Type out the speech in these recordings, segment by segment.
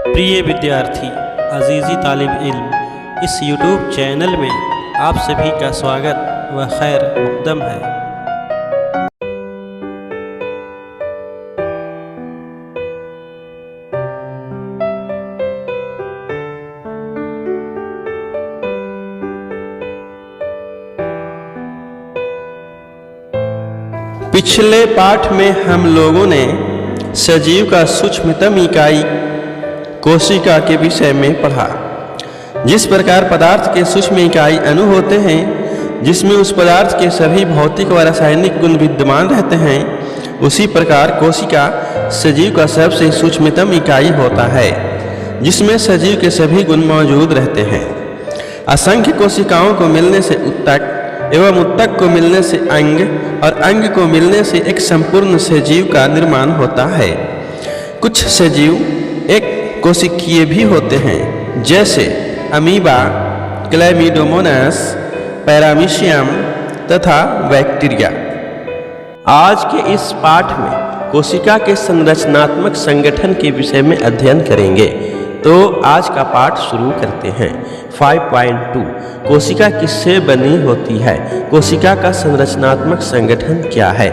प्रिय विद्यार्थी, अजीज़ी तालिब इल्म, इस YouTube चैनल में आप सभी का स्वागत व खैर मुक़द्दम है। पिछले पाठ में हम लोगों ने सजीव का सूक्ष्मतम इकाई कोशिका के विषय में पढ़ा। जिस प्रकार पदार्थ के सूक्ष्म इकाई अणु होते हैं, जिसमें उस पदार्थ के सभी भौतिक व रासायनिक गुण विद्यमान रहते हैं, उसी प्रकार कोशिका सजीव का सबसे सूक्ष्मतम इकाई होता है, जिसमें सजीव के सभी गुण मौजूद रहते हैं। असंख्य कोशिकाओं को मिलने से उत्तक एवं उत्तक को मिलने से अंग और अंग को मिलने से एक संपूर्ण सजीव का निर्माण होता है। कुछ सजीव एक कोशिकीय भी होते हैं, जैसे अमीबा, क्लैमिडोमोनास, पैरामीशियम तथा बैक्टीरिया। आज के इस पाठ में कोशिका के संरचनात्मक संगठन के विषय में अध्ययन करेंगे। तो आज का पाठ शुरू करते हैं। 5.2 कोशिका किससे बनी होती है? कोशिका का संरचनात्मक संगठन क्या है?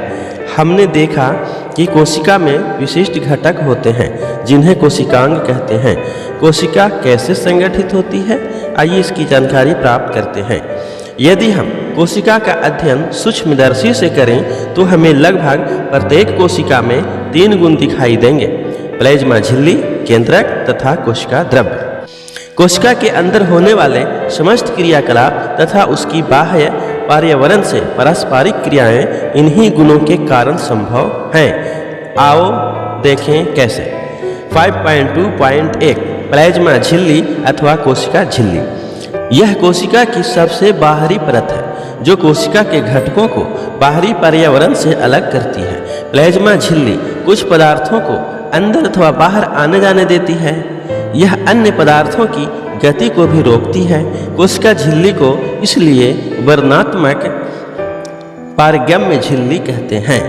हमने देखा कि कोशिका में विशिष्ट घटक होते हैं, जिन्हें कोशिकांग कहते हैं। कोशिका कैसे संगठित होती है, आइए इसकी जानकारी प्राप्त करते हैं। यदि हम कोशिका का अध्ययन सूक्ष्मदर्शी से करें तो हमें लगभग प्रत्येक कोशिका में 3 गुण दिखाई देंगे: प्लाज्मा झिल्ली, केंद्रक तथा कोशिका द्रव्य। कोशिका के अंदर होने वाले समस्त क्रियाकलाप तथा उसकी बाह्य पर्यावरण से पारस्परिक क्रियाएं इन्हीं गुणों के कारण संभव हैं। आओ देखें कैसे। 5.2.1 प्लाज्मा झिल्ली अथवा कोशिका झिल्ली। यह कोशिका की सबसे बाहरी परत है, जो कोशिका के घटकों को बाहरी पर्यावरण से अलग करती है। प्लाज्मा झिल्ली कुछ पदार्थों को अंदर अथवा बाहर आने जाने देती है। यह अन्य पदार्थों की गति को भी रोकती है। कोशिका झिल्ली को इसलिए वर्णनात्मक पारगम्य झिल्ली कहते हैं।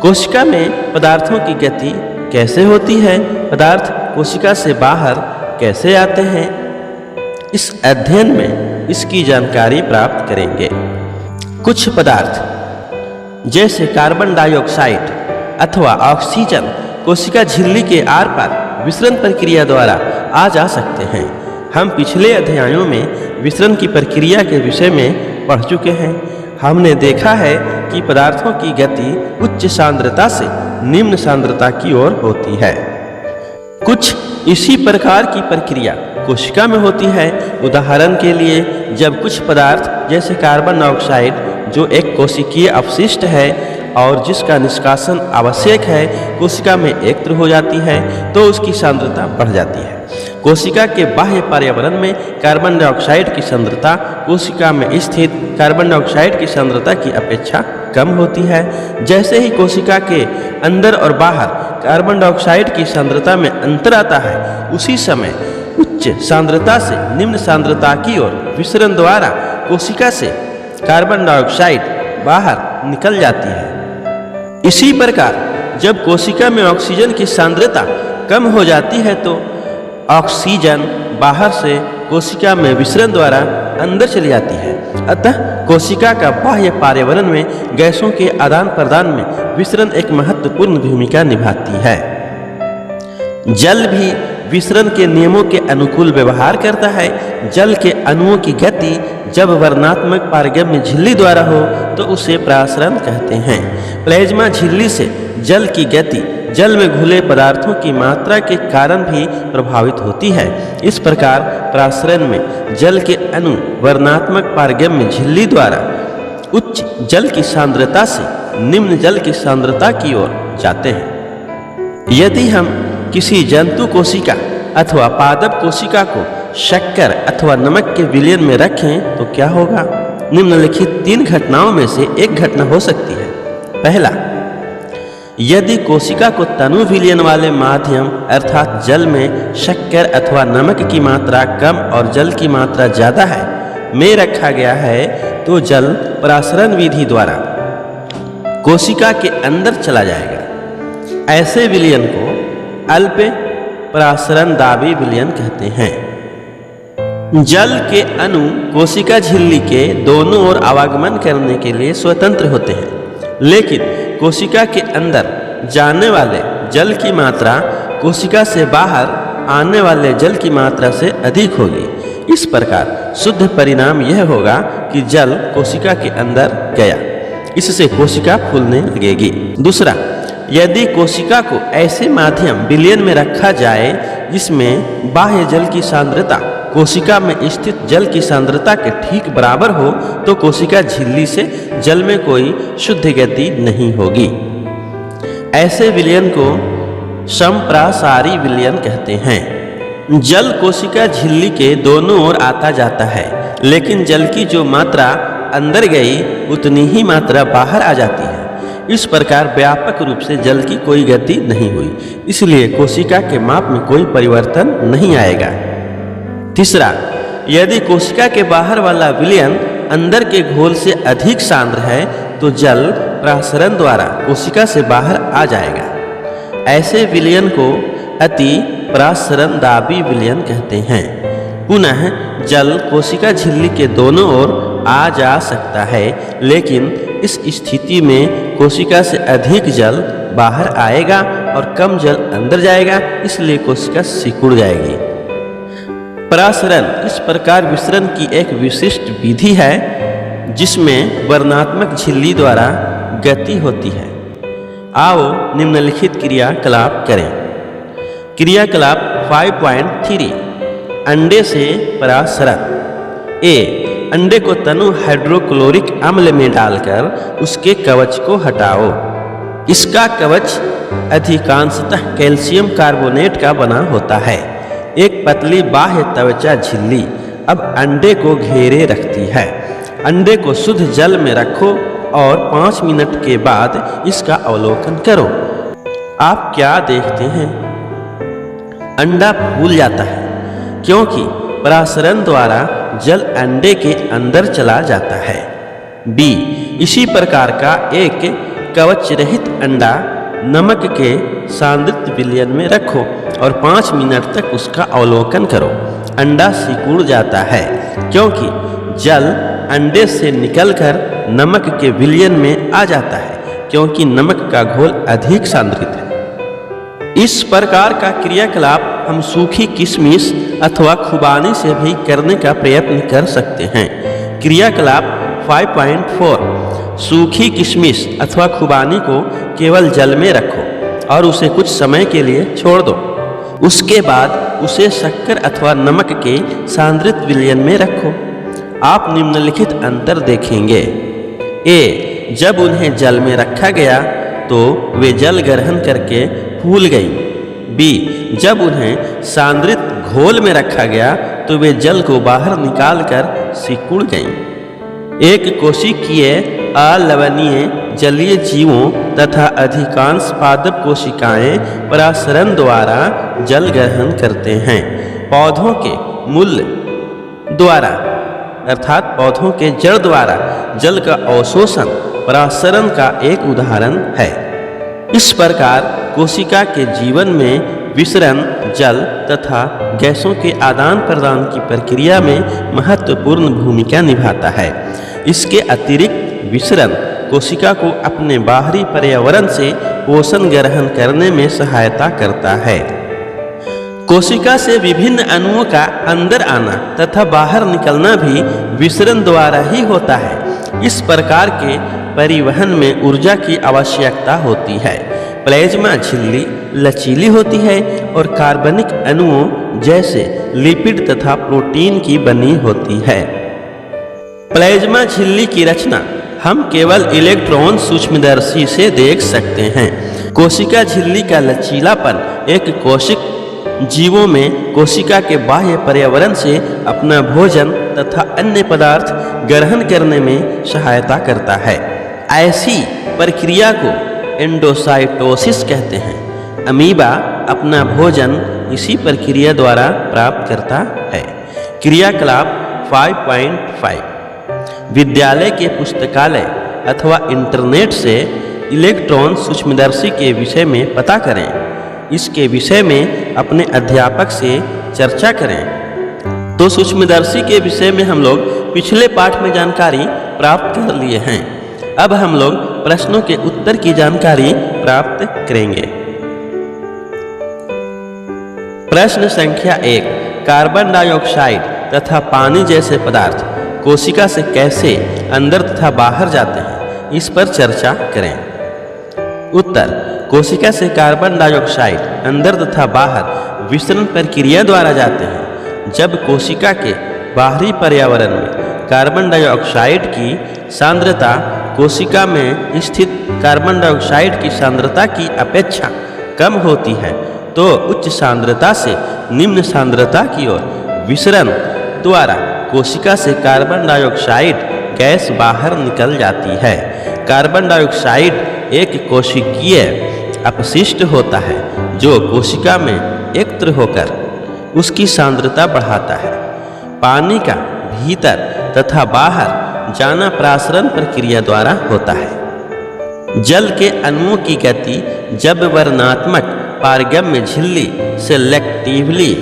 कोशिका में पदार्थों की गति कैसे होती है? पदार्थ कोशिका से बाहर कैसे आते हैं? इस अध्ययन में इसकी जानकारी प्राप्त करेंगे। कुछ पदार्थ जैसे कार्बन डाइऑक्साइड अथवा ऑक्सीजन कोशिका झिल्ली के आर पार विसरण प्रक्रिया द्वारा आ जा सकते हैं। हम पिछले अध्यायों में विसरण की प्रक्रिया के विषय में पढ़ चुके हैं। हमने देखा है कि पदार्थों की गति उच्च सांद्रता से निम्न सांद्रता की ओर होती है। कुछ इसी प्रकार की प्रक्रिया कोशिका में होती है। उदाहरण के लिए, जब कुछ पदार्थ जैसे कार्बन डाइऑक्साइड, जो एक कोशिकीय अपशिष्ट है और जिसका निष्कासन आवश्यक है, कोशिका में एकत्र हो जाती है तो उसकी सांद्रता बढ़ जाती है। कोशिका के बाह्य पर्यावरण में कार्बन डाइऑक्साइड की सांद्रता कोशिका में स्थित कार्बन डाइऑक्साइड की सांद्रता की अपेक्षा कम होती है। जैसे ही कोशिका के अंदर और बाहर कार्बन डाइऑक्साइड की सांद्रता में अंतर आता है, उसी समय उच्च सांद्रता से निम्न सांद्रता की ओर विसरण द्वारा कोशिका से कार्बन डाइऑक्साइड बाहर निकल जाती है। इसी प्रकार जब कोशिका में ऑक्सीजन की सांद्रता कम हो जाती है तो ऑक्सीजन बाहर से कोशिका में विसरण द्वारा अंदर चली जाती है। अतः कोशिका का बाह्य पर्यावरण में गैसों के आदान प्रदान में विसरण एक महत्वपूर्ण भूमिका निभाती है। जल भी विसरण के नियमों के अनुकूल व्यवहार करता है। जल के अणुओं की गति जब वर्णनात्मक पारगम्य झिल्ली द्वारा हो तो उसे प्रासरण कहते हैं। प्लाज्मा झिल्ली से जल की गति जल में घुले पदार्थों की मात्रा के कारण भी प्रभावित होती है। इस प्रकार प्रासरण में जल के अणु वर्णनात्मक पारगम्य झिल्ली द्वारा उच्च जल की सांद्रता से निम्न जल की सांद्रता की ओर जाते हैं। यदि हम किसी जंतु कोशिका अथवा पादप कोशिका को शक्कर अथवा नमक के विलयन में रखें तो क्या होगा? निम्नलिखित 3 घटनाओं में से एक घटना हो सकती है। पहला, यदि कोशिका को तनु विलयन वाले माध्यम अर्थात जल में शक्कर अथवा नमक की मात्रा कम और जल की मात्रा ज़्यादा है में रखा गया है, तो जल प्रासरण विधि द्वारा कोशिका के अंदर चला जाएगा। ऐसे विलयन को अल्प परासरणदाबी विलयन कहते हैं। जल के अणु कोशिका झिल्ली के दोनों ओर आवागमन करने के लिए स्वतंत्र होते हैं, लेकिन कोशिका के अंदर जाने वाले जल की मात्रा कोशिका से बाहर आने वाले जल की मात्रा से अधिक होगी। इस प्रकार शुद्ध परिणाम यह होगा कि जल कोशिका के अंदर गया, इससे कोशिका फूलने लगेगी। दूसरा, यदि कोशिका को ऐसे माध्यम विलयन में रखा जाए जिसमें बाह्य जल की सांद्रता कोशिका में स्थित जल की सांद्रता के ठीक बराबर हो, तो कोशिका झिल्ली से जल में कोई शुद्ध गति नहीं होगी। ऐसे विलयन को संप्रासारी विलयन कहते हैं। जल कोशिका झिल्ली के दोनों ओर आता जाता है, लेकिन जल की जो मात्रा अंदर गई उतनी ही मात्रा बाहर आ जाती है। इस प्रकार व्यापक रूप से जल की कोई गति नहीं हुई, इसलिए कोशिका के माप में कोई परिवर्तन नहीं आएगा। तीसरा, यदि कोशिका के बाहर वाला विलयन अंदर के घोल से अधिक सांद्र है तो जल प्रसरण द्वारा कोशिका से बाहर आ जाएगा। ऐसे विलयन को अति प्रसरणदाबी विलयन कहते हैं। पुनः जल कोशिका झिल्ली के दोनों ओर आ जा सकता है, लेकिन इस स्थिति में कोशिका से अधिक जल बाहर आएगा और कम जल अंदर जाएगा, इसलिए कोशिका सिकुड़ जाएगी। प्रसरण इस प्रकार विसरण की एक विशिष्ट विधि है जिसमें वर्णात्मक झिल्ली द्वारा गति होती है। आओ निम्नलिखित क्रियाकलाप करें। क्रियाकलाप 5.3 अंडे से प्रसरण। ए, अंडे को तनु हाइड्रोक्लोरिक अम्ल में डालकर उसके कवच को हटाओ। इसका कवच अधिकांशतः कैल्शियम कार्बोनेट का बना होता है। एक पतली बाह्य त्वचा झिल्ली अब अंडे को घेरे रखती है। अंडे को शुद्ध जल में रखो और 5 मिनट के बाद इसका अवलोकन करो। आप क्या देखते हैं? अंडा फूल जाता है, क्योंकि प्रसरण द्वारा जल अंडे के अंदर चला जाता है। बी, इसी प्रकार का एक कवच रहित अंडा नमक के सांद्रित विलयन में रखो और 5 मिनट तक उसका अवलोकन करो। अंडा सिकुड़ जाता है, क्योंकि जल अंडे से निकलकर नमक के विलयन में आ जाता है, क्योंकि नमक का घोल अधिक सांद्रित है। इस प्रकार का क्रियाकलाप हम सूखी किशमिश अथवा खुबानी से भी करने का प्रयत्न कर सकते हैं। क्रियाकलाप 5.4 सूखी किशमिश अथवा खुबानी को केवल जल में रखो और उसे कुछ समय के लिए छोड़ दो। उसके बाद उसे शक्कर अथवा नमक के सांद्रित विलयन में रखो। आप निम्नलिखित अंतर देखेंगे। ए, जब उन्हें जल में रखा गया तो वे जल ग्रहण करके फूल गईं। बी, जब उन्हें सांद्रित घोल में रखा गया तो वे जल को बाहर निकालकर सिकुड़ गईं। एक कोशिकीय अलवणीय जलीय जीवों तथा अधिकांश पादप कोशिकाएं प्रसरण द्वारा जल ग्रहण करते हैं। पौधों के मूल द्वारा अर्थात पौधों के जड़ द्वारा जल का अवशोषण प्रसरण का एक उदाहरण है। इस प्रकार कोशिका के जीवन में विसरण जल तथा गैसों के आदान प्रदान की प्रक्रिया में महत्वपूर्ण भूमिका निभाता है। इसके अतिरिक्त विसरण कोशिका को अपने बाहरी पर्यावरण से पोषण ग्रहण करने में सहायता करता है। कोशिका से विभिन्न अणुओं का अंदर आना तथा बाहर निकलना भी विसरण द्वारा ही होता है। इस प्रकार के परिवहन में ऊर्जा की आवश्यकता होती है। प्लाज्मा झिल्ली लचीली होती है और कार्बनिक अणुओं जैसे लिपिड तथा प्रोटीन की बनी होती है। प्लाज्मा झिल्ली की रचना हम केवल इलेक्ट्रॉन सूक्ष्मदर्शी से देख सकते हैं। कोशिका झिल्ली का लचीलापन एक कोशिक जीवों में कोशिका के बाह्य पर्यावरण से अपना भोजन तथा अन्य पदार्थ ग्रहण करने में सहायता करता है। ऐसी प्रक्रिया को एंडोसाइटोसिस कहते हैं। अमीबा अपना भोजन इसी प्रक्रिया द्वारा प्राप्त करता है। क्रियाकलाप 5.5 विद्यालय के पुस्तकालय अथवा इंटरनेट से इलेक्ट्रॉन सूक्ष्मदर्शी के विषय में पता करें। इसके विषय में अपने अध्यापक से चर्चा करें। तो सूक्ष्मदर्शी के विषय में हम लोग पिछले पाठ में जानकारी प्राप्त कर लिए हैं। अब हम लोग प्रश्नों के उत्तर की जानकारी प्राप्त करेंगे। प्रश्न संख्या 1, कार्बन डाइऑक्साइड तथा पानी जैसे पदार्थ कोशिका से कैसे अंदर तथा बाहर जाते हैं, इस पर चर्चा करें। उत्तर, कोशिका से कार्बन डाइऑक्साइड अंदर तथा बाहर विसरण प्रक्रिया द्वारा जाते हैं। जब कोशिका के बाहरी पर्यावरण में कार्बन डाइऑक्साइड की सांद्रता कोशिका में स्थित कार्बन डाइऑक्साइड की सांद्रता की अपेक्षा कम होती है तो उच्च सांद्रता से निम्न सांद्रता की ओर विसरण द्वारा कोशिका से कार्बन डाइऑक्साइड गैस बाहर निकल जाती है। कार्बन डाइऑक्साइड एक कोशिकीय अपशिष्ट होता है जो कोशिका में एकत्र होकर उसकी सांद्रता बढ़ाता है। पानी का भीतर तथा बाहर जाना प्रासरण प्रक्रिया द्वारा होता है। जल के अणुओं की गति जब वर्णात्मक पारगम्य झिल्ली सेलेक्टिवली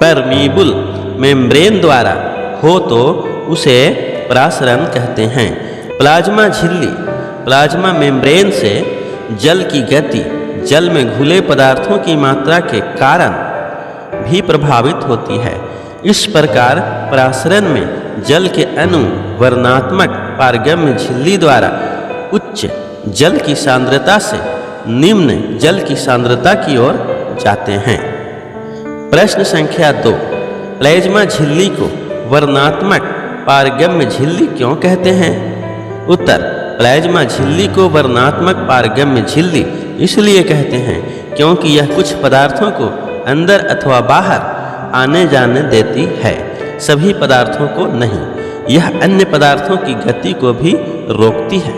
परमीबल मेम्ब्रेन द्वारा हो तो उसे प्रासरण कहते हैं। प्लाज्मा झिल्ली प्लाज्मा मेम्ब्रेन से जल की गति जल में घुले पदार्थों की मात्रा के कारण भी प्रभावित होती है। इस प्रकार प्रासरण में जल के अणु वर्णात्मक पारगम्य झिल्ली द्वारा उच्च जल की सांद्रता से निम्न जल की सांद्रता की ओर जाते हैं। प्रश्न संख्या 2, प्लाज्मा झिल्ली को वर्णात्मक पारगम्य झिल्ली क्यों कहते हैं? उत्तर, प्लाज्मा झिल्ली को वर्णात्मक पारगम्य झिल्ली इसलिए कहते हैं क्योंकि यह कुछ पदार्थों को अंदर अथवा बाहर आने जाने देती है, सभी पदार्थों को नहीं। यह अन्य पदार्थों की गति को भी रोकती है।